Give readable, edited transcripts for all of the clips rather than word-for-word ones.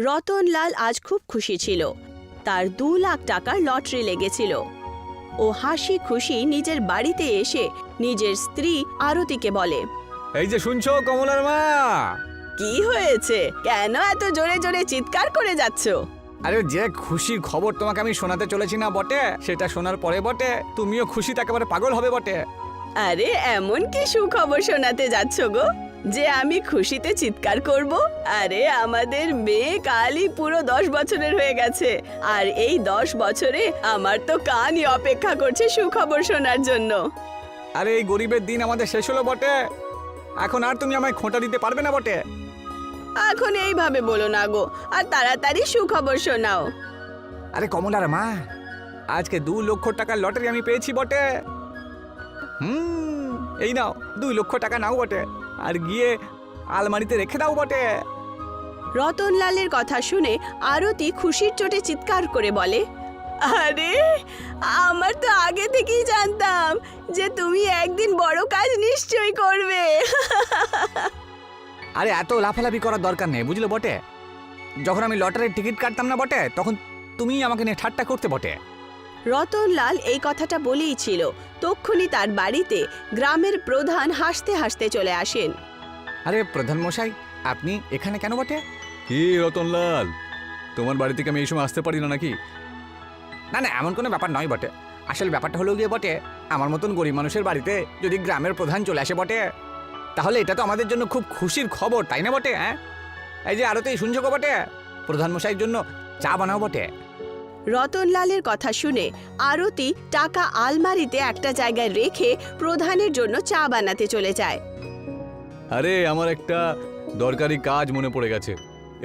রতনলাল আজ খুব খুশি ছিল। তার 2 লাখ টাকার লটারি লেগেছিল। ও হাসি খুশি নিজের বাড়িতে এসে নিজের স্ত্রী আরতিকে বলে, এই যে শুনছো কমলার মা। কি হয়েছে? কেন এত জোরে জোরে চিৎকার করে যাচ্ছ? আরে যে খুশির খবর তোমাকে আমি শোনাতে চলেছি না বটে, সেটা শোনার পরে বটে তুমিও খুশিতে একেবারে পাগল হবে বটে। আরে এমন কি সুখবর শোনাতে যাচ্ছ গো যে আমি খুশিতে চিৎকার করব? আরে আমাদের মেয়ে কালই পুরো 10 বছরের হয়ে গেছে, আর এই 10 বছরে আমার তো কানই অপেক্ষা করছে সুখবর শোনার জন্য। আরে এই গরিবের দিন আমাদের শেষ হলো বটে, এখন আর তুমি আমায় খোঁটা দিতে পারবে না বটে। এখন এইভাবে বলো না গো, আর তাড়াতাড়ি সুখবর শোনাও। আরে কমলার মা, আজকে 2 লক্ষ টাকার লটারি আমি পেয়েছি বটে। এই নাও 2 লক্ষ টাকা নাও বটে, আর গিয়ে আলমারিতে রেখে দাও বটে। রতনলালের কথা শুনে আরতি খুশির চোটে চিৎকার করে বলে, আরে আমার তো আগে থেকেই জানতাম যে তুমি একদিন বড় কাজ নিশ্চয়ই করবে। আরে এত লাফালাফি করার দরকার নেই, বুঝলে বটে। যখন আমি লটারির টিকিট কাটতাম না বটে, তখন তুমিই আমাকে নিয়ে ঠাট্টা করতে বটে। রতনলাল এই কথাটা বলেই ছিল, তক্ষুনি তার বাড়িতে গ্রামের প্রধান হাসতে হাসতে চলে আসেন। আরে প্রধান মশাই, আপনি এখানে কেন বটে? কি রতনলাল, তোমার বাড়ি থেকে আমি এই সময় আসতে পারি না নাকি? না না, এমন কোনো ব্যাপার নয় বটে। আসল ব্যাপারটা হলো গিয়ে বটে, আমার মতন গরিব মানুষের বাড়িতে যদি গ্রামের প্রধান চলে আসে বটে, তাহলে এটা তো আমাদের জন্য খুব খুশির খবর, তাই না বটে? হ্যাঁ, এই যে আরতেই শুনছো গো বটে, প্রধান মশাইয়ের জন্য চা বানাও বটে। রতনলালের কথা শুনে আরতি টাকা আলমারিতে একটা জায়গায় রেখে প্রধানের জন্য চা বানাতে চলে যায়। আরে আমার একটা দরকারি কাজ মনে পড়ে গেছে,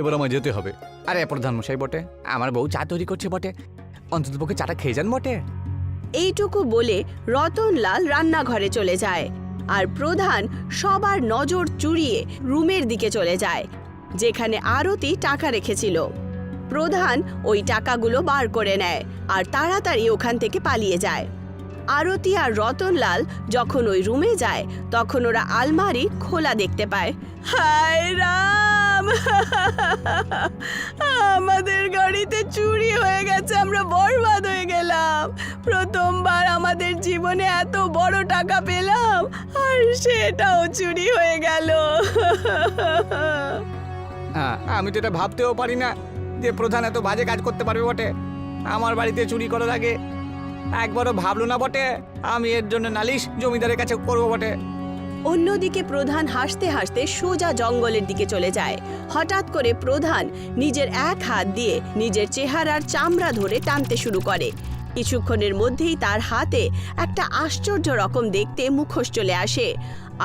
এবার আমায় যেতে হবে। আরে প্রধান মশাই বটে, আমার বউ চা তৈরি করছে বটে, অন্ততপক্ষে চাটা খেয়ে যান বটে। এইটুকু বলে রতনলাল রান্নাঘরে চলে যায়, আর প্রধান সবার নজর চুরিয়ে রুমের দিকে চলে যায় যেখানে আরতি টাকা রেখেছিল। প্রধান ওই টাকাগুলো বার করে নেয় আর তাড়াতাড়ি ওখান থেকে পালিয়ে যায়। আরতি আর রতনলাল যখন ওই রুমে যায়, তখন ওরা আলমারি খোলা দেখতে পায়। হায় রাম, আমাদের গাড়িতে চুরি হয়ে গেছে, আমরা বরবাদ হয়ে গেলাম। প্রথমবার আমাদের জীবনে এত বড় টাকা পেলাম, আর সেটাও চুরি হয়ে গেল। আমি তো এটা ভাবতেও পারি না যে প্রধান এত বাজে কাজ করতে পারবে বটে। আমার বাড়িতে চুরি করার আগে একবারও ভাবলো না বটে। আমি এর জন্য নালিশ জমিদারের কাছে করবো বটে। অন্যদিকে প্রধান হাসতে হাসতে সোজা জঙ্গলের দিকে চলে যায়। হঠাৎ করে প্রধান নিজের এক হাত দিয়ে নিজের চেহারার চামড়া ধরে টানতে শুরু করে। কিছুক্ষণের মধ্যেই তার হাতে একটা আশ্চর্য রকম দেখতে মুখোশ চলে আসে,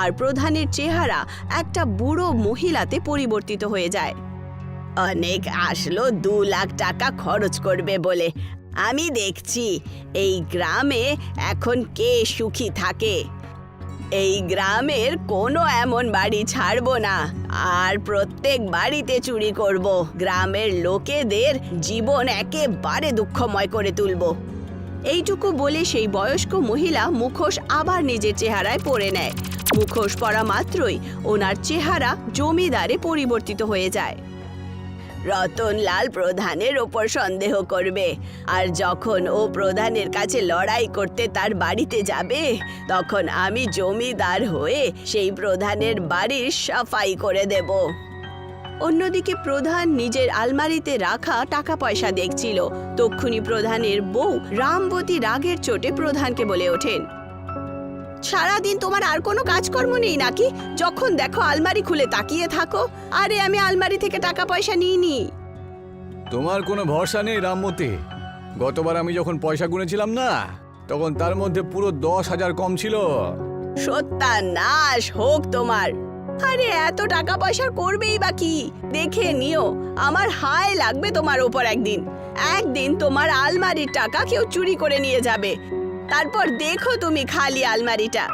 আর প্রধানের চেহারা একটা বুড়ো মহিলাতে পরিবর্তিত হয়ে যায়। অনেক আসলো 2 লাখ টাকা খরচ করবে বলে। আমি দেখছি এই গ্রামে এখন কে সুখী থাকে। এই গ্রামের কোনো এমন বাড়ি ছাড়বো না, আর প্রত্যেক বাড়িতে চুরি করব। গ্রামের লোকেদের জীবন একেবারে দুঃখময় করে তুলব। এইটুকু বলে সেই বয়স্ক মহিলা মুখোশ আবার নিজের চেহারায় পরে নেয়। মুখোশ পরা মাত্রই ওনার চেহারা জমিদারে পরিবর্তিত হয়ে যায়। রতনলাল প্রধানের ওপর সন্দেহ করবে, আর যখন ও প্রধানের কাছে লড়াই করতে তার বাড়িতে যাবে, তখন আমি জমিদার হয়ে সেই প্রধানের বাড়ির সাফাই করে দেব। অন্যদিকে প্রধান নিজের আলমারিতে রাখা টাকা পয়সা দেখছিল। তক্ষুনি প্রধানের বউ রামবতী রাগের চোটে প্রধানকে বলে ওঠেন, সারাদিন তোমার আর কোনো কাজকর্ম নেই নাকি? যখন দেখো আলমারি খুলে তাকিয়ে থাকো। আরে আমি আলমারি থেকে টাকা পয়সা নিইনি। তোমার কোনো ভরসা নেই রামমতি। গতবার আমি যখন পয়সা গুনেছিলাম না, তখন তার মধ্যে পুরো 10,000 কম ছিল। সত্যানাশ হোক তোমার। আরে এত টাকা পয়সার করবেই বা কি? দেখে নিও, আমার হায় লাগবে তোমার ওপর। একদিন তোমার আলমারির টাকা কেউ চুরি করে নিয়ে যাবে, তারপর দেখো তুমি খালি আলমারিটা।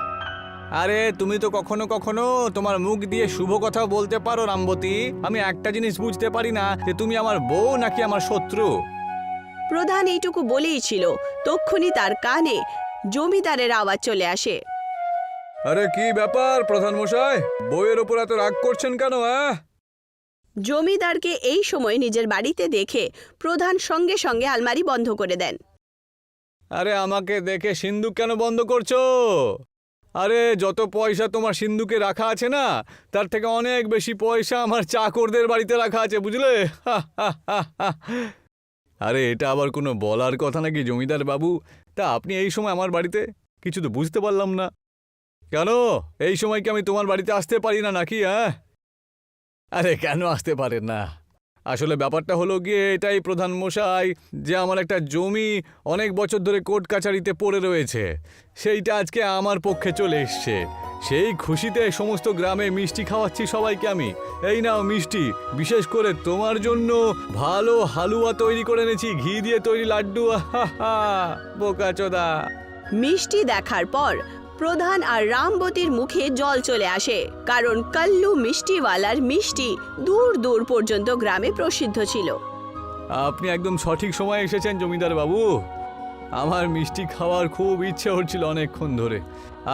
আরে তুমি তো কখনো কখনো তোমার মুখ দিয়ে শুভ কথা বলতে পারো রামবতী। আমি একটা জিনিস বুঝতে পারি না, যে তুমি আমার বউ নাকি আমার শত্রু। প্রধান এইটুকু বলেই ছিল, তক্ষুনি তার কানে জমিদারের আওয়াজ চলে আসে। আরে কি ব্যাপার প্রধান মশাই, বউয়ের ওপর এত রাগ করছেন কেন? জমিদারকে এই সময় নিজের বাড়িতে দেখে প্রধান সঙ্গে সঙ্গে আলমারি বন্ধ করে দেন। আরে আমাকে দেখে সিন্দুক কেন বন্ধ করছো? আরে যত পয়সা তোমার সিন্দুকে রাখা আছে না, তার থেকে অনেক বেশি পয়সা আমার চাকরদের বাড়িতে রাখা আছে, বুঝলে? আরে এটা আবার কোনো বলার কথা নাকি জমিদার বাবু? তা আপনি এই সময় আমার বাড়িতে? কিছু তো বুঝতে পারলাম না। কেন এই সময় কি আমি তোমার বাড়িতে আসতে পারি না নাকি? আরে কেন আসতে পারেন না? আসলে ব্যাপারটা হলো গিয়ে এটাই প্রধান মশাই, যে আমার একটা জমি অনেক বছর ধরে কোর্ট কাছারিতে পড়ে রয়েছে, সেইটা আজকে আমার পক্ষে চলে এসছে। সেই খুশিতে সমস্ত গ্রামে মিষ্টি খাওয়াচ্ছি সবাইকে আমি। এই নাও মিষ্টি, বিশেষ করে তোমার জন্য ভালো হালুয়া তৈরি করে এনেছি, ঘি দিয়ে তৈরি লাড্ডু। বোকাচোদা। মিষ্টি দেখার পর প্রধান আর রামবতীর মুখে জল চলে আসে, কারণ কাল্লু মিষ্টিওয়ালার মিষ্টি দূর দূর পর্যন্ত গ্রামে প্রসিদ্ধ ছিল। আপনি একদম সঠিক সময় এসেছেন জমিদার বাবু। আমার মিষ্টি খাওয়ার খুব ইচ্ছে হচ্ছিল অনেকক্ষণ ধরে।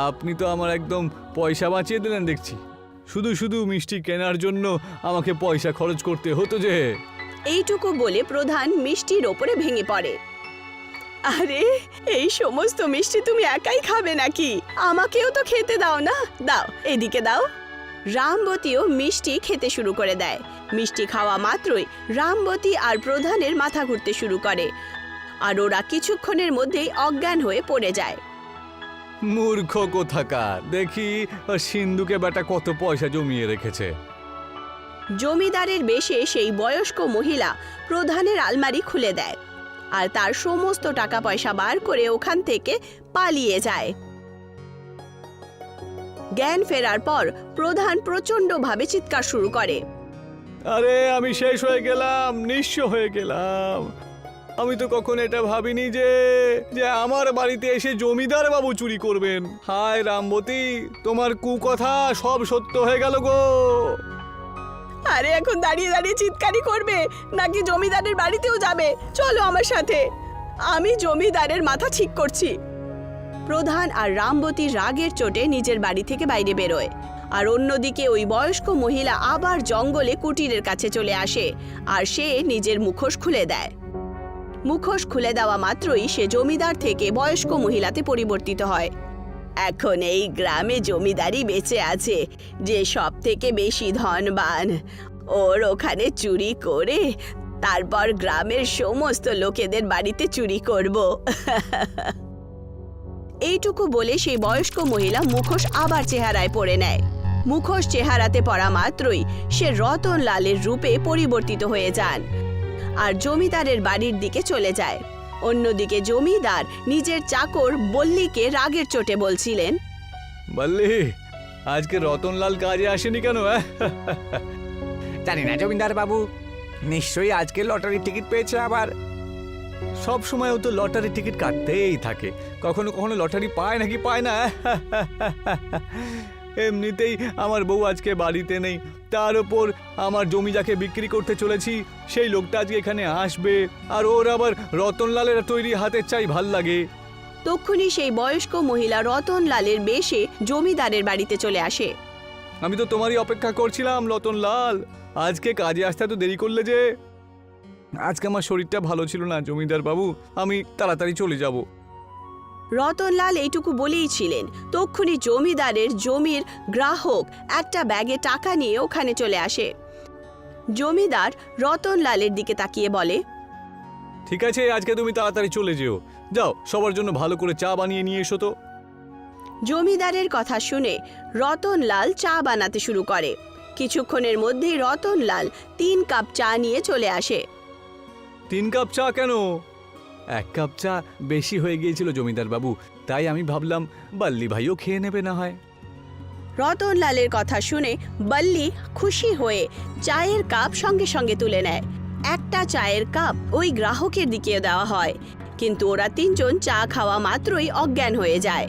আপনি তো আমার একদম পয়সা বাঁচিয়ে দিলেন দেখছি। শুধু শুধু মিষ্টি কেনার জন্য আমাকে পয়সা খরচ করতে হতো যে। এইটুকু বলে প্রধান মিষ্টির ওপরে ভেঙে পড়ে। আরে এই সমস্ত মিষ্টি তুমি একাই খাবে নাকি? আমাকেও তো খেতে দাও না। দাও, এদিকে দাও। রামবতীও মিষ্টি খেতে শুরু করে দেয়। মিষ্টি খাওয়া মাত্রই রামবতী আর প্রধানের মাথা ঘুরতে শুরু করে, আর ওরা কিছুক্ষণের মধ্যেই অজ্ঞান হয়ে পড়ে যায়। মূর্খ কোথাকার! দেখি সিন্ধুকে বেটা কত পয়সা জমিয়ে রেখেছে। জমিদারের বেশে সেই বয়স্ক মহিলা প্রধানের আলমারি খুলে দেয় আর তার সমস্ত টাকা পয়সা বার করে ওখান থেকে পালিয়ে যায়। জ্ঞান ফেরার পর প্রধান প্রচণ্ডভাবে চিৎকার শুরু করে। আরে আমি শেষ হয়ে গেলাম, নিঃস্ব হয়ে গেলাম। আমি তো কখনো এটা ভাবিনি যে যে আমার বাড়িতে এসে জমিদার বাবু চুরি করবেন। হায় রামবতী, তোমার কুকথা সব সত্য হয়ে গেল গো। আরে এখন দাঁড়িয়ে দাঁড়িয়ে চিৎকারই করবে নাকি জমিদারের বাড়িতেও যাবে? চলো আমার সাথে, আমি জমিদারের মাথা ঠিক করছি। প্রধান আর রামবতী রাগের চোটে নিজের বাড়ি থেকে বাইরে বেরোয়, আর অন্যদিকে ওই বয়স্ক মহিলা আবার জঙ্গলে কুটিরের কাছে চলে আসে আর সে নিজের মুখোশ খুলে দেয়। মুখোশ খুলে দেওয়া মাত্রই সে জমিদার থেকে বয়স্ক মহিলাতে পরিবর্তিত হয়। এখন এই গ্রামে জমিদারই বেঁচে আছে যে সব থেকে বেশি ধনবান। ওর ওখানে চুরি করে তারপর গ্রামের সমস্ত লোকেদের বাড়িতে চুরি করব। এইটুকু বলে সেই বয়স্ক মহিলা মুখোশ আবার চেহারায় পরে নেয়। মুখোশ চেহারাতে পড়া মাত্রই সে রতনলালের রূপে পরিবর্তিত হয়ে যান আর জমিদারের বাড়ির দিকে চলে যায়। অন্যদিকে জমিদার নিজের চাকর বল্লীকে রাগের চোটে বলছিলেন, বললি আজকে রতনলাল কাজে আসেনি কেন? জানি না জমিদার বাবু, নিশ্চয়ই আজকে লটারির টিকিট পেয়েছে আবার। সব সময় ও তো লটারি টিকিট কাটতেই থাকে, কখনো কখনো লটারি পায় নাকি পায় না। এমনিতেই আমার বউ আজকে বাড়িতে নেই, তার ওপর আমার জমি যাকে বিক্রি করতে চলেছি সেই লোকটা আজকে এখানে আসবে, আর ওর আবার রতনলালের তৈরি হাতের চাই ভাল লাগে। তক্ষুনি সেই বয়স্ক মহিলা রতনলালের বেশে জমিদারের বাড়িতে চলে আসে। আমি তো তোমারই অপেক্ষা করছিলাম রতনলাল, আজকে কাজে আসতে এত দেরি করলে যে? আজকে আমার শরীরটা ভালো ছিল না জমিদার বাবু, আমি তাড়াতাড়ি চলে যাব। রতনলাল এইটুকু বলেই ছিলেন, তক্ষুনি জমিদারের জমির গ্রাহক একটা ব্যাগে টাকা নিয়ে ওখানে চলে আসে। জমিদার রতনলালের দিকে তাকিয়ে বলে, ঠিক আছে, আজকে তুমি তাড়াতাড়ি চলে যেও। যাও, সবার জন্য ভালো করে চা বানিয়ে নিয়ে এসো তো। জমিদারের কথা শুনে রতনলাল চা বানাতে শুরু করে। কিছুক্ষণের মধ্যেই রতনলাল 3 কাপ চা নিয়ে চলে আসে। 3 কাপ চা কেন? 1 কাপ চা বেশি হয়ে গিয়েছিল জমিদার বাবু, তাই আমি ভাবলাম বাল্লি ভাইও খেয়ে নেবে না হয়। রতনলালের কথা শুনে বল্লী খুশি হয়ে চায়ের কাপ সঙ্গে সঙ্গে তুলে নেয়। একটা চায়ের কাপ ওই গ্রাহকের দিকে দেওয়া হয়, কিন্তু ওরা 3 জন চা খাওয়া মাত্রই অজ্ঞান হয়ে যায়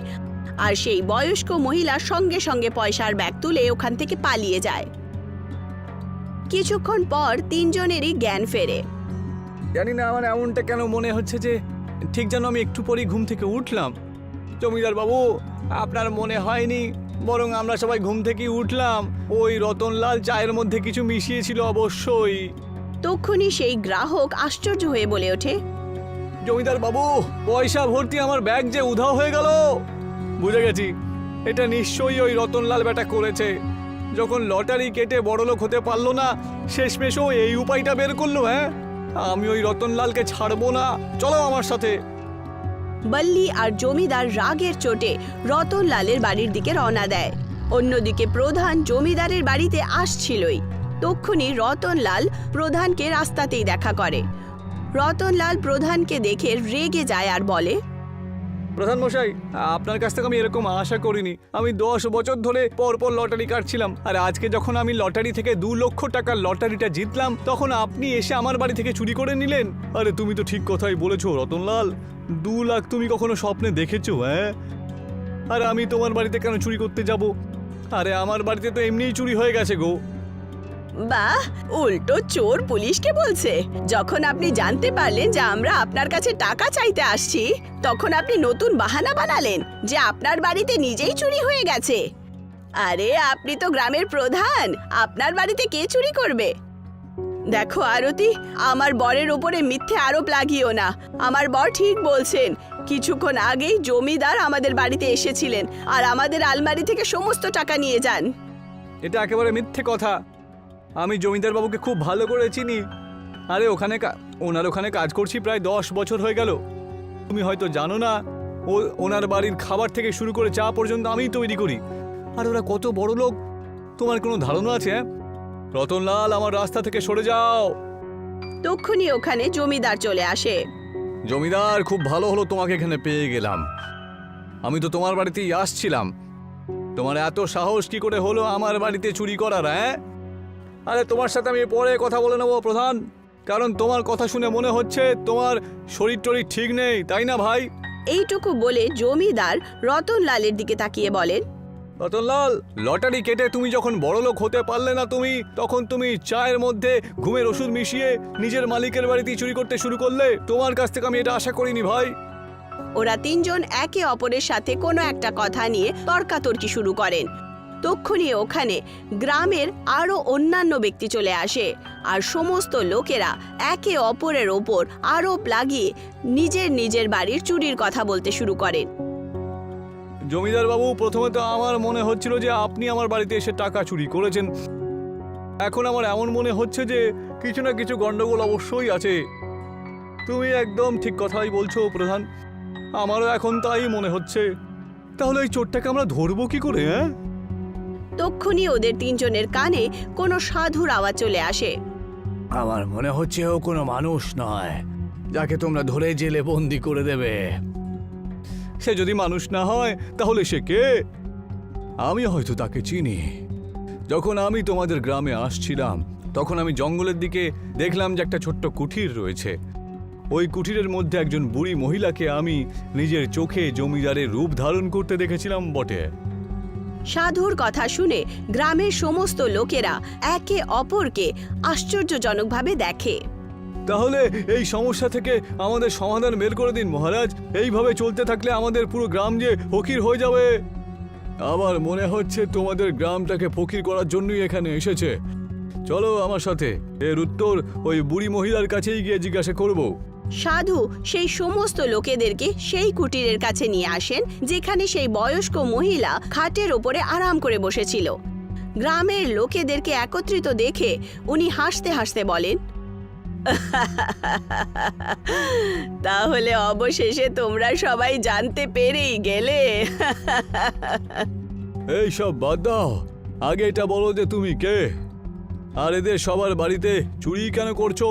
আর সেই বয়স্ক মহিলা সঙ্গে সঙ্গে পয়সার ব্যাগ তুলে ওখান থেকে পালিয়ে যায়। কিছুক্ষণ পর 3 জনেরই জ্ঞান ফেরে। জানি না আমার এমনটা কেন মনে হচ্ছে যে ঠিক যেন আমি একটু পরেই ঘুম থেকে উঠলাম। জমিদার বাবু, আপনার মনে হয়নি বরং আমরা সবাই ঘুম থেকে উঠলাম ওই রতনলাল চায়ের মধ্যে কিছু মিশিয়েছিল অবশ্যই। তক্ষুনি সেই গ্রাহক আশ্চর্য হয়ে বলে ওঠে, জমিদার বাবু, পয়সা ভর্তি আমার ব্যাগ যে উধাও হয়ে গেল। বুঝে গেছি, এটা নিশ্চয়ই ওই রতনলাল বেটা করেছে। যখন লটারি কেটে বড়লোক হতে পারলো না, শেষমেশ ও এই উপায়টা বের করলো। হ্যাঁ, আমি ওই রতনলালকে ছাড়বো না, চলো আমার সাথে। বল্লি আর জমিদার রাগের চোটে রতনলালের বাড়ির দিকে রওনা দেয়। অন্যদিকে প্রধান জমিদারের বাড়িতে আসছিলই। তক্ষুনি রতনলাল প্রধানকে রাস্তাতেই দেখা করে। রতনলাল প্রধানকে দেখে রেগে যায় আর বলে, প্রধান মশাই, আপনার কাছ থেকে আমি এরকম আশা করিনি। আমি 10 বছর ধরে পরপর লটারি কাটছিলাম, আর আজকে যখন আমি লটারি থেকে 2 লক্ষ টাকার লটারিটা জিতলাম, তখন আপনি এসে আমার বাড়ি থেকে চুরি করে নিলেন। আরে তুমি তো ঠিক কথাই বলেছো রতনলাল, 2 লাখ তুমি কখনো স্বপ্নে দেখেছো? হ্যাঁ, আর আমি তোমার বাড়িতে কেন চুরি করতে যাব? আরে আমার বাড়িতে তো এমনিই চুরি হয়ে গেছে গো। বাহ, উল্টো চোর পুলিশকে বলছে। যখন আপনি জানতে পারলেন যে আমরা আপনার কাছে টাকা চাইতে আসছি, তখন আপনি নতুন বাহানা বানালেন যে আপনার বাড়িতে নিজেই চুরি হয়ে গেছে। আরে আপনি তো গ্রামের প্রধান, আপনার বাড়িতে কে চুরি করবে? দেখো আরতি, আমার বরের উপরে মিথ্যে আরোপ লাগিও না। আমার বর ঠিক বলছেন। কিছুক্ষণ আগেই জমিদার আমাদের বাড়িতে এসেছিলেন আর আমাদের আলমারি থেকে সমস্ত টাকা নিয়ে যান। এটা একেবারে মিথ্যে কথা। আমি জমিদার বাবুকে খুব ভালো করে চিনি। আরে ওনার ওখানে কাজ করছি প্রায় 10 বছর হয়ে গেল। তুমি হয়তো জানো না, ওনার বাড়ির খাবার থেকে শুরু করে চা পর্যন্ত আমিই তৈরি করি। আর ওরা কত বড় লোক, তোমার কোনো ধারণা আছে? রতনলাল, আমার রাস্তা থেকে সরে যাও। তক্ষুনি ওখানে জমিদার চলে আসে। জমিদার, খুব ভালো হলো তোমাকে এখানে পেয়ে গেলাম। আমি তো তোমার বাড়িতেই আসছিলাম। তোমার এত সাহস কি করে হলো আমার বাড়িতে চুরি করার? হ্যাঁ, আরে তোমার সাথে আমি পরে কথা বলে নেবো প্রধান, কারণ তোমার কথা শুনে মনে হচ্ছে তোমার শরীর টরীর ঠিক নেই, তাই না ভাই? এইটুকু বলে জমিদার রতনলালের দিকে তাকিয়ে বলেন, রতনলাল, লটারি কেটে তুমি যখন বড়লোক হতে পারলে না, তখন তুমি চায়ের মধ্যে ঘুমের ওষুধ মিশিয়ে নিজের মালিকের বাড়িতে চুরি করতে শুরু করলে। তোমার কাছ থেকে আমি এটা আশা করিনি ভাই। ওরা তিনজন একে অপরের সাথে কোনো একটা কথা নিয়ে তর্কাতর্কি শুরু করেন। তক্ষুনি ওখানে গ্রামের আরো অন্যান্য ব্যক্তি চলে আসে আর সমস্ত লোকেরা একে অপরের ওপর আরোপ লাগিয়ে নিজের নিজের বাড়ির চুরির কথা বলতে শুরু করেন। জমিদার বাবু, প্রথমে তো আমার মনে হচ্ছিল যে আপনি আমার বাড়িতে এসে টাকা চুরি করেছেন। এখন আমার এমন মনে হচ্ছে যে কিছু না কিছু গন্ডগোল অবশ্যই আছে। তুমি একদম ঠিক কথাই বলছো প্রধান, আমারও এখন তাই মনে হচ্ছে। তাহলে এই চোরটাকে আমরা ধরবো কি করে? হ্যাঁ, তক্ষুনি ওদের তিনজনের কানে কোনো সাধুর আওয়াজ চলে আসে। আমার মনে হচ্ছে ও কোনো মানুষ নয় যাকে তোমরা ধরে জেলে বন্দি করে দেবে। সে যদি মানুষ না হয় তাহলে সে কে? আমি হয়তো তাকে চিনি। যখন আমি তোমাদের গ্রামে আসছিলাম, তখন আমি জঙ্গলের দিকে দেখলাম যে একটা ছোট্ট কুঠির রয়েছে। ওই কুঠিরের মধ্যে একজন বুড়ি মহিলাকে আমি নিজের চোখে জমিদারের রূপ ধারণ করতে দেখেছিলাম বটে। সাধুর কথা শুনে গ্রামের সমস্ত লোকেরা একে অপরকে আশ্চর্যজনকভাবে দেখে। তাহলে এই সমস্যা থেকে আমাদের সমাধান বের করে দিন মহারাজ। এইভাবে চলতে থাকলে আমাদের পুরো গ্রাম যে ফকির হয়ে যাবে। আমার মনে হচ্ছে তোমাদের গ্রামটাকে ফকির করার জন্যই এখানে এসেছে। চলো আমার সাথে, এর উত্তর ওই বুড়ি মহিলার কাছেই গিয়ে জিজ্ঞাসা করব। সাধু সেই সমস্ত লোকেদেরকে সেই কুটিরের কাছে নিয়ে আসেন, যেখানে সেই বয়স্ক মহিলা খাটের ওপরে আরাম করে বসেছিল। গ্রামের লোকেদেরকে একত্রিত দেখে উনি হাসতে হাসতে বলেন, তাহলে অবশেষে তোমরা সবাই জানতে পেরেই গেলে। এই সব বাদ দাও, আগে এটা বলো যে তুমি কে, আর এদের সবার বাড়িতে চুরি কেন করছো?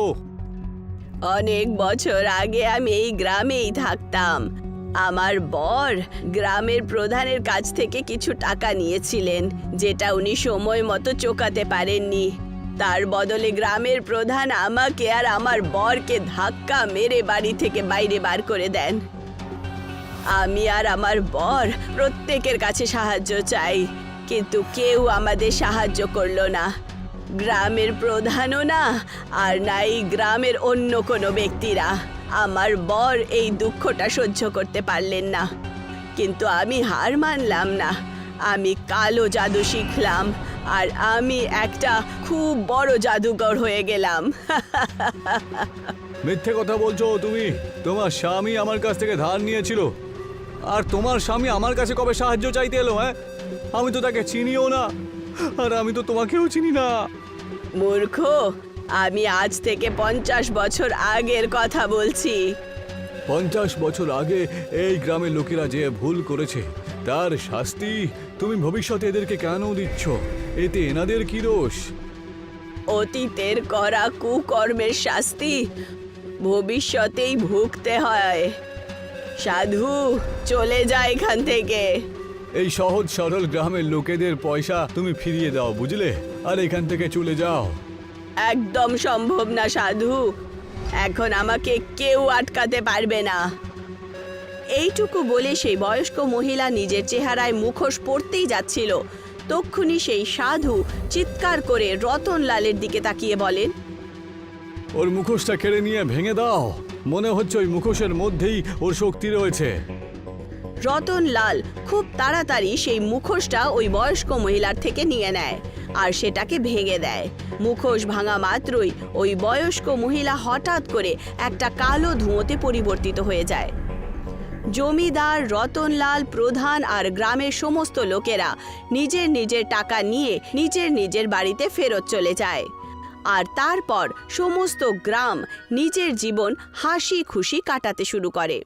অনেক বছর আগে আমি এই গ্রামেই থাকতাম। আমার বর গ্রামের প্রধানের কাছ থেকে কিছু টাকা নিয়েছিলেন, যেটা উনি সময় মতো চোকাতে পারেননি। তার বদলে গ্রামের প্রধান আমাকে আর আমার বরকে ধাক্কা মেরে বাড়ি থেকে বাইরে বার করে দেন। আমি আর আমার বর প্রত্যেকের কাছে সাহায্য চাই, কিন্তু কেউ আমাদের সাহায্য করলো না। গ্রামের প্রধানও না, আর নাই গ্রামের অন্য কোনো ব্যক্তিরা। আমার বর এই দুঃখটা সহ্য করতে পারলেন না, কিন্তু আমি হার মানলাম না। আমি কালো জাদু শিখলাম আর আমি একটা খুব বড় জাদুকর হয়ে গেলাম। মিথ্যে কথা বলছো তুমি। তোমার স্বামী আমার কাছ থেকে ধার নিয়েছিল, আর তোমার স্বামী আমার কাছে কবে সাহায্য চাইতে এলো? হ্যাঁ, আমি তো তাকে চিনিও না, আর আমি তো তোমাকেও চিনি না। মূর্খ, আমি আজ থেকে 50 বছর আগের কথা বলছি। 50 বছর আগে এই গ্রামের লোকেরা যে ভুল করেছে তার শাস্তি তুমি ভবিষ্যতে এদেরকে কেন দিচ্ছ? এতে এনাদের কি দোষ? অতীতের করা কুকর্মের শাস্তি ভবিষ্যতেই ভুগতে হয়। সাধু, চলে যা এখান থেকে। এই সহজ সরল গ্রামের লোকেদের পয়সা তুমি ফিরিয়ে দাও, বুঝলে? আর এখান থেকে চলে যাও। একদম সম্ভব না সাধু, এখন আমাকে কেউ আটকাতে পারবে না। এইটুকু বলে সেই বয়স্ক মহিলা নিজের চেহারায় মুখোশ পরতেই যাচ্ছিল। তক্ষুনি সেই সাধু চিৎকার করে রতনলালের দিকে তাকিয়ে বলেন, ওর মুখোশটা কেড়ে নিয়ে ভেঙে দাও। মনে হচ্ছে ওই মুখোশের মধ্যেই ওর শক্তি রয়েছে। রতনলাল খুব তাড়াতাড়ি সেই মুখোশটা ওই বয়স্ক মহিলার থেকে নিয়ে নেয় আর সেটাকে ভেঙে দেয়। মুখোশ ভাঙা মাত্রই ওই বয়স্ক মহিলা হঠাৎ করে একটা কালো ধুঁয়োতে পরিবর্তিত হয়ে যায়। জমিদার, রতনলাল, প্রধান আর গ্রামের সমস্ত লোকেরা নিজের নিজের টাকা নিয়ে নিজের নিজের বাড়িতে ফেরত চলে যায়। আর তারপর সমস্ত গ্রাম নিজের জীবন হাসি খুশি কাটাতে শুরু করে।